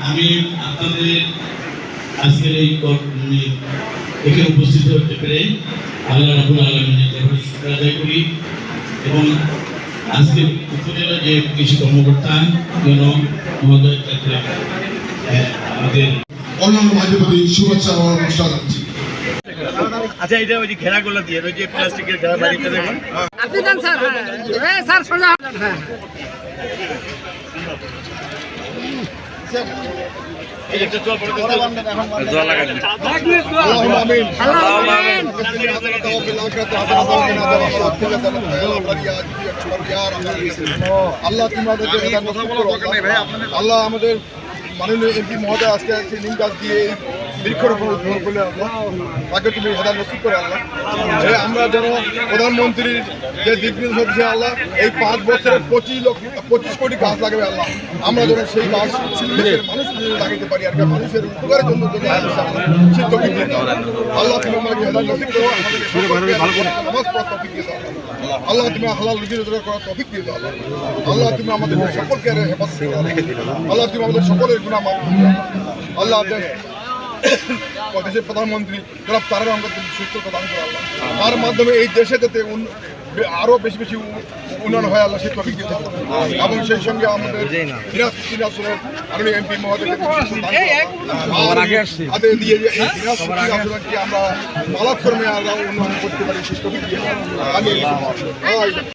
আমি আপনাদের আজকের এই এখানে উপস্থিত হতে পেরে আল্লাহ রাব্বুল আলামিনের দরবারে শুকর আদায় করি এবং আজকে উপজেলা যে কৃষি কর্মকর্তা মহোদয় আমাদের অন্যান্য ভাইদের প্রতি শুভেচ্ছা ও নমস্কার জানাচ্ছি। আচ্ছা, এটা ওই যে ঘেরাগুলো দিয়ে ওই যে প্লাস্টিকের ঘেরা বাড়িতে দেখুন আপনি দেন স্যার। হ্যাঁ স্যার সোজা। হ্যাঁ একটা জল পড়ে জল লাগাই দিন। আল্লাহ আল্লাহ আমাদের মাননীয় এমপি মহোদয় আজকে নিম গাছ দিয়ে বৃক্ষরোপণ করলে তাকে তুমি হেদার নসিব করে আল্লাহ। আমরা যেন প্রধানমন্ত্রীর যে দিক নির্দেশ আল্লাহ এই 5 বছরে 25 কোটি গাছ লাগাবে আল্লাহ। আমরা যেন সেই গাছ দেশের মানুষ লাগাতে পারি আর মানুষের উপকারের জন্য সিদ্ধ আল্লাহ তুমি আমাকে হেদার নসিব করো, নামাজ পড়ার তৌফিক দিয়ে দাও আল্লাহ। তুমি হালাল রুজি রোজগার করার তৌফিক দিয়ে দাও আল্লাহ। তুমি আমাদের সকলকে হেফাজত করো আল্লাহ। তুমি আমাদের সকলের গুনাহ মাফ করো আল্লাহ। দেশের প্রধানমন্ত্রী জনাব তারেক রহমানকে সুস্থতা দান করে আল্লাহ। তার মাধ্যমে এই দেশে যাতে আরো বেশি বেশি উন্নয়ন হয় আল্লাহ সেই তৌফিক দিয়ে দাও এবং সেই সঙ্গে আমাদের মাননীয় এমপি মহোদয়কে দিয়ে আমরা পালাক্রমে আল্লাহ উন্নয়ন করতে পারি সেই তৌফিক দিয়ে দাও।